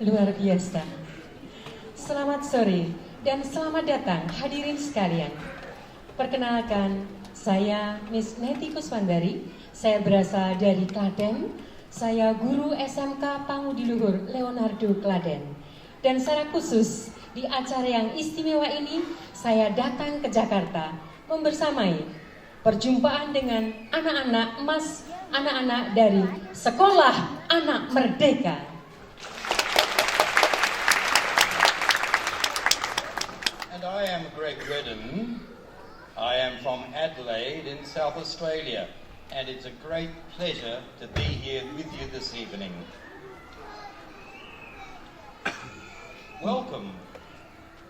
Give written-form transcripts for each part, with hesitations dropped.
Luar biasa. Selamat sore dan selamat datang hadirin sekalian. Perkenalkan, saya Miss Neti Kuswandari. Saya berasal dari Klaten. Saya guru SMK Pangudiluhur Leonardo Klaten. Dan secara khusus di acara yang istimewa ini, saya datang ke Jakarta membersamai perjumpaan dengan anak-anak emas, anak-anak dari Sekolah Anak Merdeka. I am Greg Redden. I am from Adelaide in South Australia, and it's a great pleasure to be here with you this evening. Welcome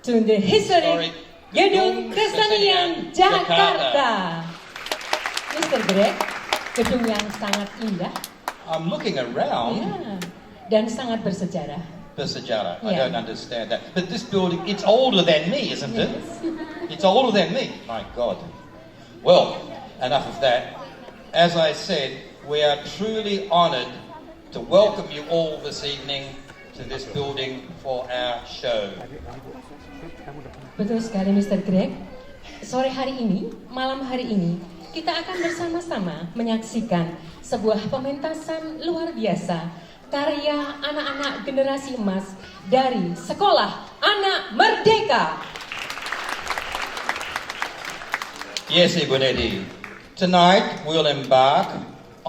to the historic Gedung Kesenian Jakarta. Mr. Greg, gedung yang sangat indah. I'm looking around. Ya, dan sangat bersejarah. Bersejarah. I Yeah. don't understand that. But this building, it's older than me, isn't it? It's older than me. My God. Well, enough of that. As I said, we are truly honoured to welcome you all this evening to this building for our show. Betul sekali, Mr. Greg. Sore hari ini, malam hari ini, kita akan bersama-sama menyaksikan sebuah pementasan luar biasa karya anak-anak generasi emas dari Sekolah Anak Merdeka. Yes, Ibu Neti. Tonight we'll embark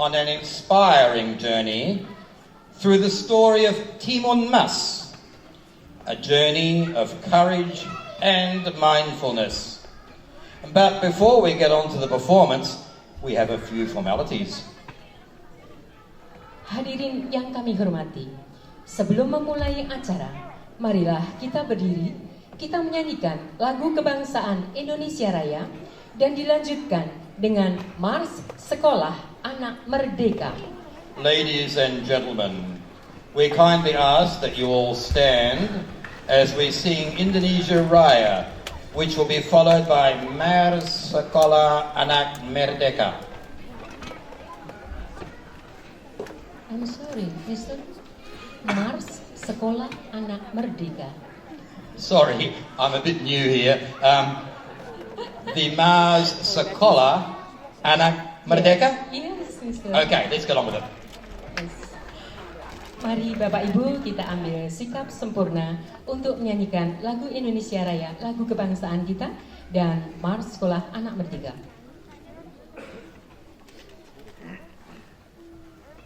on an inspiring journey through the story of Timun Mas, a journey of courage and mindfulness. But before we get on to the performance, we have a few formalities. Hadirin yang kami hormati, sebelum memulai acara, marilah kita berdiri, kita menyanyikan lagu kebangsaan Indonesia Raya dan dilanjutkan dengan Mars Sekolah Anak Merdeka. Ladies and gentlemen, we kindly ask that you all stand as we sing Indonesia Raya, which will be followed by Mars Sekolah Anak Merdeka. I'm sorry, Mr. Mars Sekolah Anak Merdeka. Sorry, I'm a bit new here. The Mars Sekolah Anak Merdeka? Yes, Mr. Okay, let's get on with it. Yes. Mari Bapak Ibu kita ambil sikap sempurna untuk menyanyikan lagu Indonesia Raya, lagu kebangsaan kita, dan Mars Sekolah Anak Merdeka.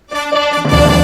Indonesia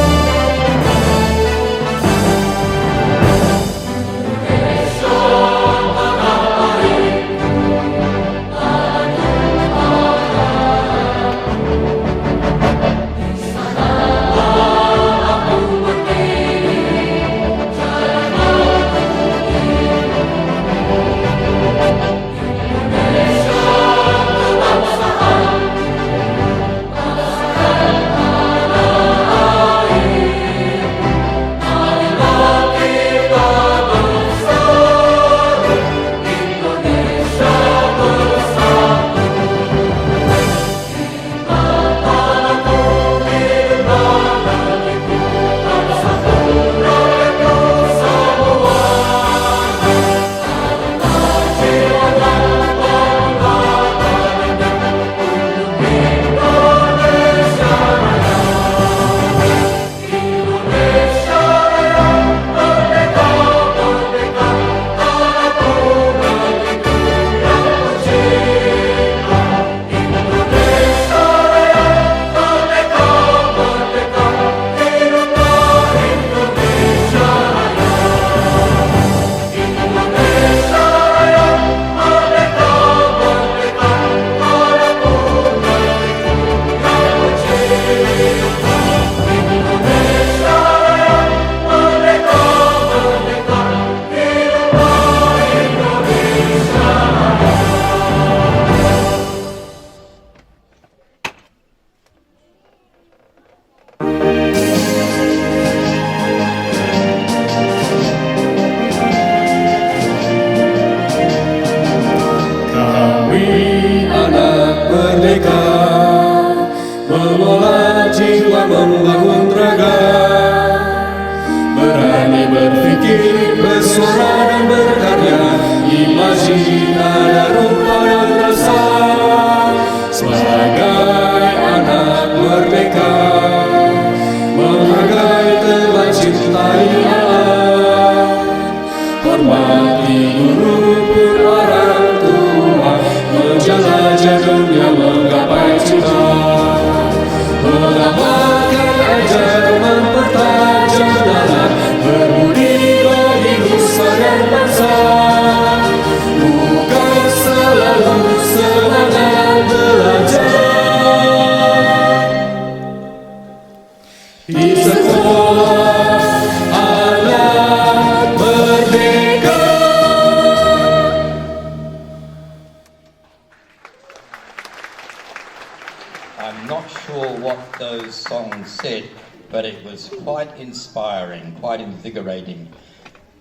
I'm not sure what those songs said, but it was quite inspiring, quite invigorating.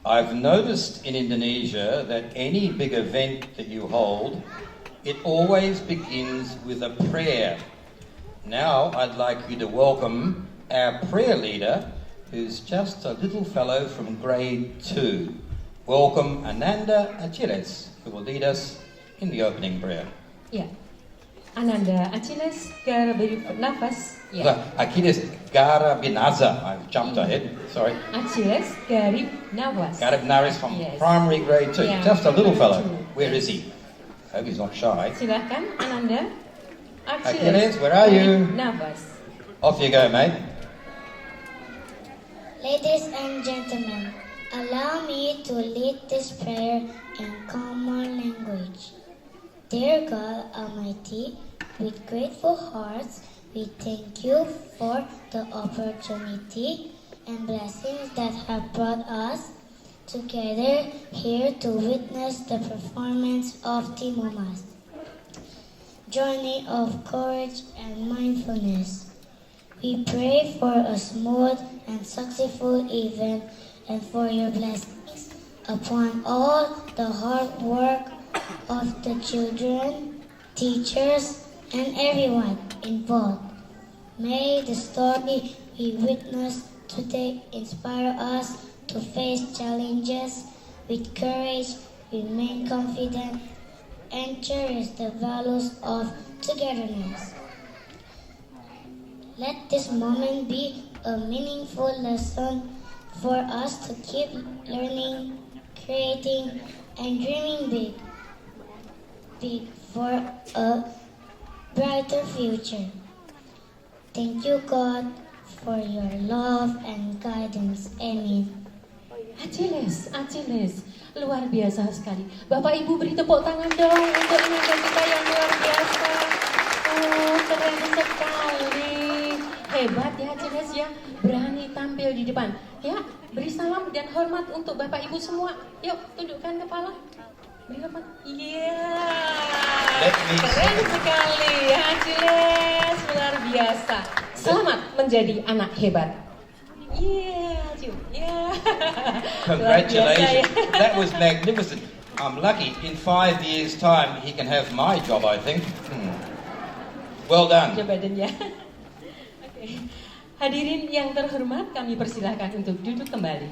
I've noticed in Indonesia that any big event that you hold, it always begins with a prayer. Now I'd like you to welcome our prayer leader, who's just a little fellow from grade 2. Welcome Ananda Achilles, who will lead us in the opening prayer. Ya, Ananda Achilles Garaberi Nafas. Ya. Achilles Garabinaza. I've jumped ahead. Sorry. Achilles Garib Nawas. Garibnaris from Yes. primary grade 2. Yeah, Just a little fellow. grade 2. Where is he? Hope he's not shy. Silakan Ananda Achilles, where are you? Navas. Off you go, mate. Ladies and gentlemen, allow me to lead this prayer in common language. Dear God Almighty, with grateful hearts, we thank you for the opportunity and blessings that have brought us together here to witness the performance of Timor Mas. Journey of courage and mindfulness. We pray for a smooth and successful event and for your blessings upon all the hard work of the children, teachers, and everyone involved. May the story we witness today inspire us to face challenges with courage, remain confident, and cherish the values of togetherness. Let this moment be a meaningful lesson for us to keep learning, creating, and dreaming big for a brighter future. Thank you, God, for your love and guidance. Amen. Achilles, luar biasa sekali. Bapak Ibu beri tepuk tangan dong untuk Ananda kita yang luar biasa. Oh, keren sekali. Hebat ya Achilles ya, berani tampil di depan. Ya, beri salam dan hormat untuk Bapak Ibu semua. Yuk, tundukkan kepala. Beri hormat. Iya. Keren sekali Achilles, luar biasa. Selamat menjadi anak hebat. Yeah, yeah. Congratulations. That was magnificent. I'm lucky. In 5 years' time, he can have my job, I think. Well done. Coba dan ya. Oke. Hadirin yang terhormat, kami persilahkan untuk duduk kembali.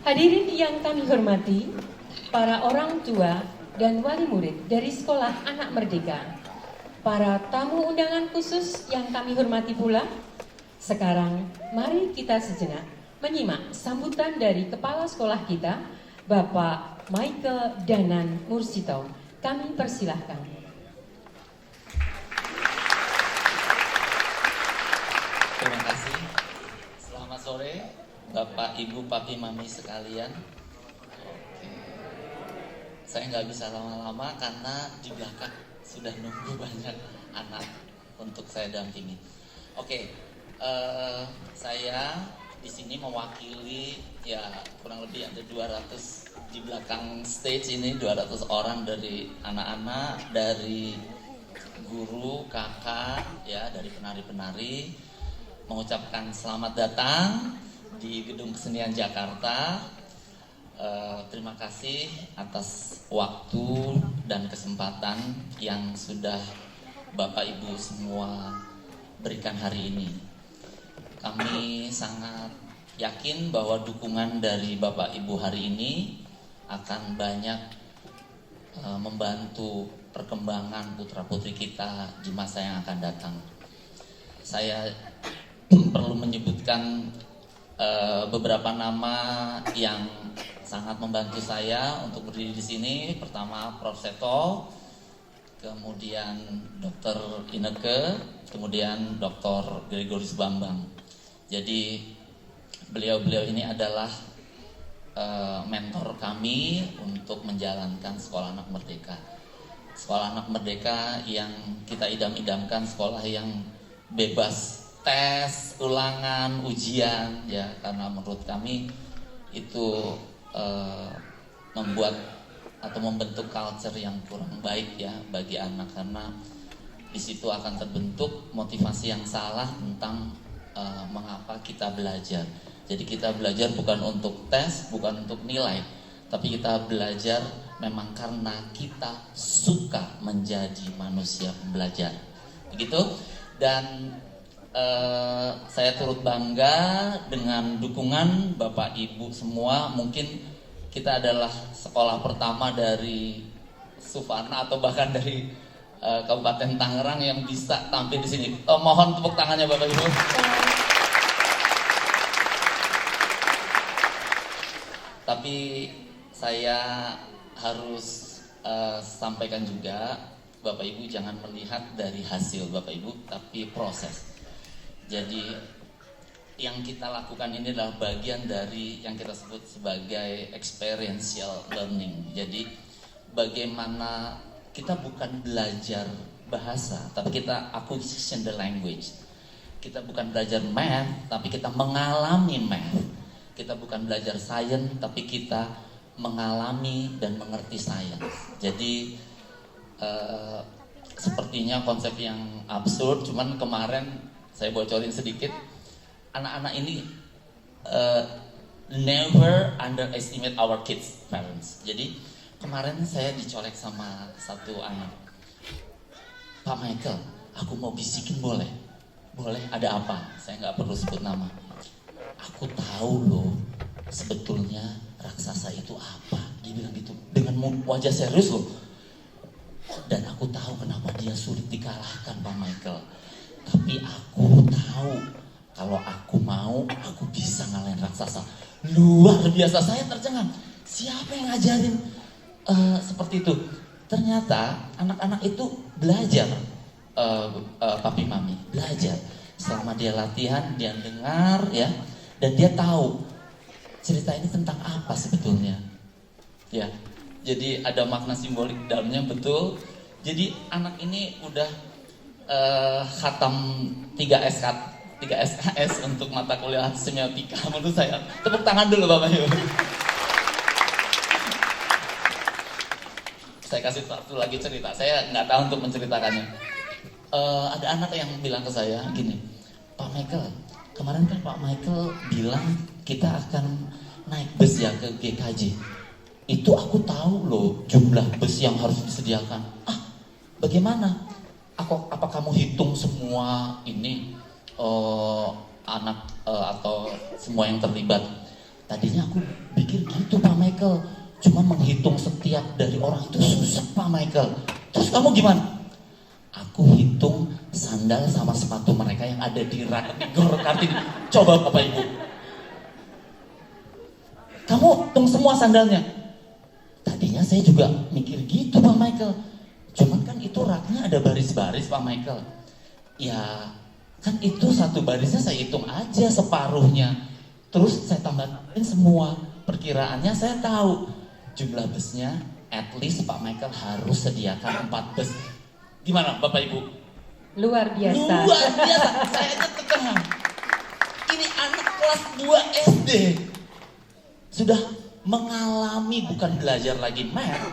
Hadirin yang kami hormati, para orang tua dan wali murid dari Sekolah Anak Merdeka, para tamu undangan khusus yang kami hormati pula, sekarang mari kita sejenak menyimak sambutan dari Kepala Sekolah kita, Bapak Michael Danan Mursito. Kami persilahkan. Terima kasih. Selamat sore, Bapak, Ibu, Papi, Mami sekalian. Oke. Saya nggak bisa lama-lama karena di belakang sudah nunggu banyak anak untuk saya dampingi. Oke, saya di sini mewakili ya kurang lebih ada 200 di belakang stage ini, 200 orang dari anak-anak, dari guru, kakak, ya dari penari-penari, mengucapkan selamat datang di Gedung Kesenian Jakarta. Terima kasih atas waktu dan kesempatan yang sudah Bapak Ibu semua berikan hari ini. Kami sangat yakin bahwa dukungan dari Bapak Ibu hari ini akan banyak membantu perkembangan putra-putri kita di masa yang akan datang. Saya perlu menyebutkan beberapa nama yang sangat membantu saya untuk berdiri di sini. Pertama Prof. Seto, kemudian Dr. Ineke, kemudian Dr. Gregorius Bambang. Jadi beliau-beliau ini adalah mentor kami untuk menjalankan Sekolah Anak Merdeka. Sekolah Anak Merdeka yang kita idam-idamkan, sekolah yang bebas tes, ulangan, ujian, ya, karena menurut kami itu membuat atau membentuk culture yang kurang baik ya bagi anak, karena di situ akan terbentuk motivasi yang salah tentang mengapa kita belajar. Jadi kita belajar bukan untuk tes, bukan untuk nilai, tapi kita belajar memang karena kita suka menjadi manusia pembelajar. Begitu. Dan saya turut bangga dengan dukungan Bapak Ibu semua. Mungkin kita adalah sekolah pertama dari Sufana atau bahkan dari Kabupaten Tangerang yang bisa tampil di sini. Mohon tepuk tangannya Bapak Ibu. Tapi saya harus sampaikan juga, Bapak Ibu jangan melihat dari hasil Bapak Ibu, tapi proses. Jadi yang kita lakukan ini adalah bagian dari yang kita sebut sebagai experiential learning. Jadi bagaimana kita bukan belajar bahasa, tapi kita acquisition the language. Kita bukan belajar math, tapi kita mengalami math. Kita bukan belajar sains, tapi kita mengalami dan mengerti sains. Jadi sepertinya konsep yang absurd, cuman kemarin saya bocorin sedikit. Anak-anak ini never underestimate our kids parents. Jadi kemarin saya dicolek sama satu anak. Pak Michael, aku mau bisikin boleh? Boleh, ada apa? Saya nggak perlu sebut nama. Aku tahu loh, sebetulnya raksasa itu apa. Dia bilang gitu, dengan wajah serius loh. Dan aku tahu kenapa dia sulit dikalahkan Pak Michael. Tapi aku tahu, kalau aku mau, aku bisa ngalahin raksasa. Luar biasa, saya tercengang. Siapa yang ngajarin seperti itu? Ternyata anak-anak itu belajar, papi mami, belajar. Selama dia latihan, dia dengar ya. Dan dia tahu cerita ini tentang apa sebetulnya, ya. Jadi ada makna simbolik dalamnya betul. Jadi anak ini udah khatam 3 SKS untuk mata kuliah semiotika. Menurut saya, tepuk tangan dulu Bapak Ibu. Saya kasih satu lagi cerita. Saya nggak tahu untuk menceritakannya. Ada anak yang bilang ke saya gini, Pak Michael, kemarin kan Pak Michael bilang kita akan naik bus ya ke GKJ. Itu aku tahu loh jumlah bus yang harus disediakan. Bagaimana? Apa kamu hitung semua ini anak atau semua yang terlibat? Tadinya aku pikir gitu Pak Michael. Cuma menghitung setiap dari orang itu susah Pak Michael. Terus kamu gimana? Aku hitung sandal sama sepatu mereka yang ada di gor Kartini. Coba Bapak Ibu, kamu hitung semua sandalnya. Tadinya saya juga mikir gitu Pak Michael. Cuman kan itu raknya ada baris-baris Pak Michael. Ya kan itu satu barisnya saya hitung aja separuhnya. Terus saya tambahin semua. Perkiraannya saya tahu jumlah busnya at least Pak Michael harus sediakan 4 bus. Gimana Bapak Ibu? Luar biasa. Luar biasa. Saya aja terkenang. Ini anak kelas 2 SD sudah mengalami, bukan belajar lagi math,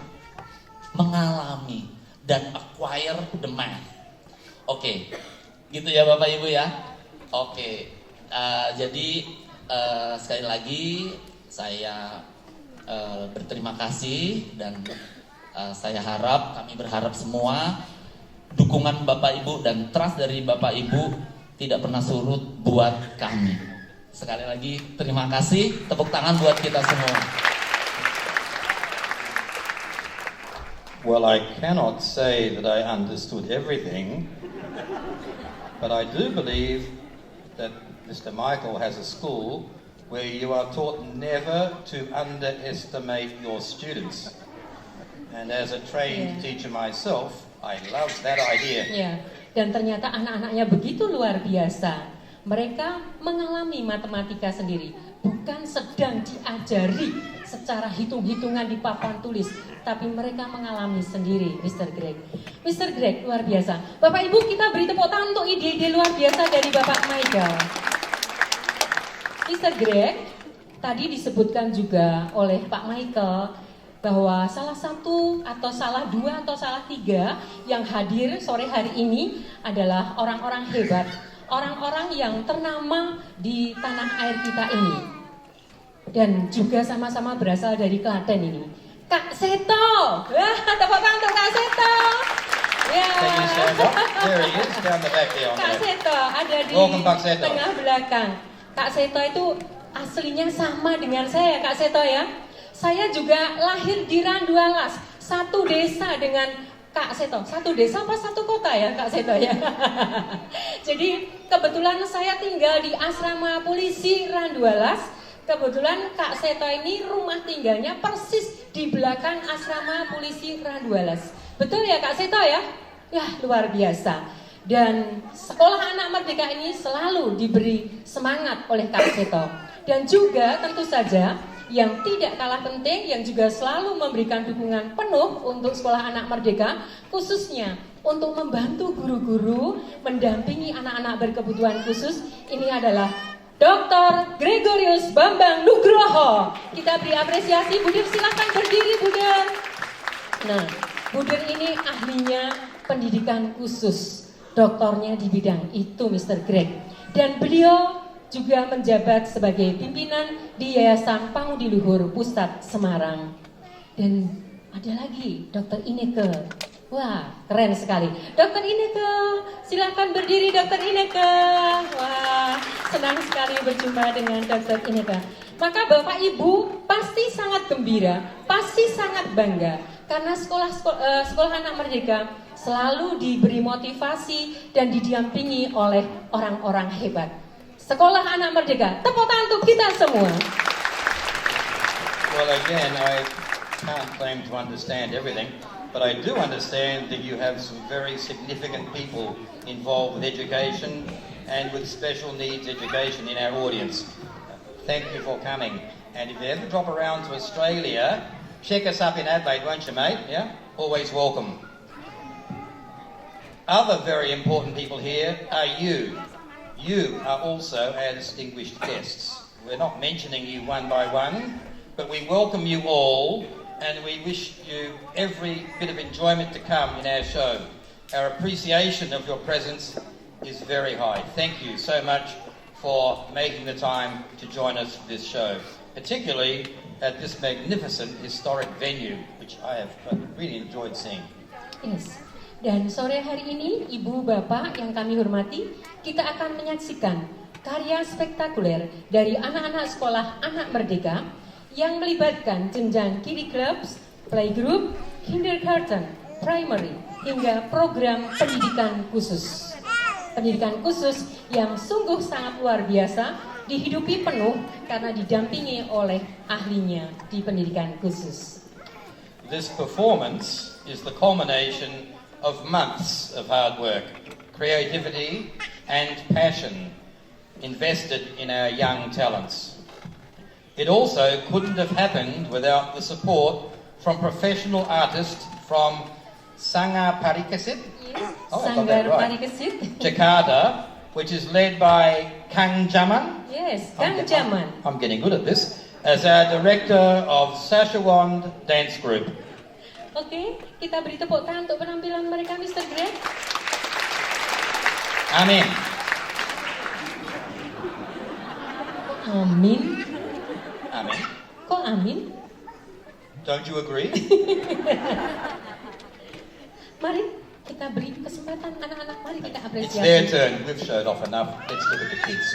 mengalami dan acquire the math. Oke, gitu ya Bapak Ibu ya. Oke, jadi sekali lagi saya berterima kasih dan saya harap, kami berharap semua dukungan Bapak Ibu dan trust dari Bapak Ibu tidak pernah surut buat kami. Sekali lagi terima kasih, tepuk tangan buat kita semua. Well, I cannot say that I understood everything, but I do believe that Mr. Michael has a school where you are taught never to underestimate your students. And as a trained teacher myself, I love that idea. Ya, dan ternyata anak-anaknya begitu luar biasa. Mereka mengalami matematika sendiri, bukan sedang diajari secara hitung-hitungan di papan tulis, tapi mereka mengalami sendiri, Mr. Greg. Mr. Greg, luar biasa. Bapak Ibu, kita beri tepuk tangan untuk ide-ide luar biasa dari Bapak Michael. Mr. Greg, tadi disebutkan juga oleh Pak Michael, bahwa salah satu atau salah dua atau salah tiga yang hadir sore hari ini adalah orang-orang hebat, orang-orang yang ternama di tanah air kita ini, dan juga sama-sama berasal dari Klaten ini. Kak Seto, tepuk tangan untuk Kak Seto. Ya. Can you stand up? There he is, down the back there. Kak Seto ada di Welcome, Kak Seto. tengah belakang. Kak Seto itu aslinya sama dengan saya, Kak Seto ya. Saya juga lahir di Randualas, satu desa dengan Kak Seto. Satu desa apa satu kota ya Kak Seto ya? Jadi kebetulan saya tinggal di asrama polisi Randualas. Kebetulan Kak Seto ini rumah tinggalnya persis di belakang asrama polisi Randualas. Betul ya Kak Seto ya? Ya luar biasa. Dan sekolah anak merdeka ini selalu diberi semangat oleh Kak Seto. Dan juga tentu saja yang tidak kalah penting, yang juga selalu memberikan dukungan penuh untuk sekolah anak merdeka, khususnya untuk membantu guru-guru mendampingi anak-anak berkebutuhan khusus, ini adalah Dr. Gregorius Bambang Nugroho. Kita beri apresiasi. Budir, silakan berdiri Budir. Nah, Budir ini ahlinya pendidikan khusus, doktornya di bidang itu Mr. Greg, dan beliau juga menjabat sebagai pimpinan di Yayasan Pangudi Luhur Pusat Semarang. Dan ada lagi Dr. Ineke. Wah, keren sekali. Dr. Ineke, silakan berdiri Dr. Ineke. Wah, senang sekali berjumpa dengan Dr. Ineke. Maka Bapak Ibu pasti sangat gembira, pasti sangat bangga karena sekolah anak merdeka selalu diberi motivasi dan didampingi oleh orang-orang hebat. Sekolah Anak Merdeka, tepuk tangan untuk kita semua. Well, again, I can't claim to understand everything, but I do understand that you have some very significant people involved with education and with special needs education in our audience. Thank you for coming. And if you ever drop around to Australia, check us up in Adelaide, won't you, mate? Yeah? Always welcome. Other very important people here are you. You are also our distinguished guests. We're not mentioning you one by one, but we welcome you all and we wish you every bit of enjoyment to come in our show. Our appreciation of your presence is very high. Thank you so much for making the time to join us for this show, particularly at this magnificent historic venue, which I have really enjoyed seeing. Yes. Dan sore hari ini, Ibu Bapak yang kami hormati, kita akan menyaksikan karya spektakuler dari anak-anak sekolah anak merdeka yang melibatkan jenjang kiddie clubs, playgroup, kindergarten, primary, hingga program pendidikan khusus. Pendidikan khusus yang sungguh sangat luar biasa, dihidupi penuh karena didampingi oleh ahlinya di pendidikan khusus. This performance is the culmination of months of hard work, creativity and passion invested in our young talents. It also couldn't have happened without the support from professional artists from Sanggar Parikesit, Sanggar Parikesit, Jakarta, which is led by Kang Jaman. Yes, Kang Jaman. I'm getting good at this. As our director of Sashawand Dance Group. Oke, kita beri tepuk tangan untuk penampilan mereka, Mr. Greg. Amin. Amin. Amin. Kok amin? Don't you agree? Mari kita beri kesempatan anak-anak, mari kita It's their apresiasi. turn. We've showed off enough. Let's look at the kids.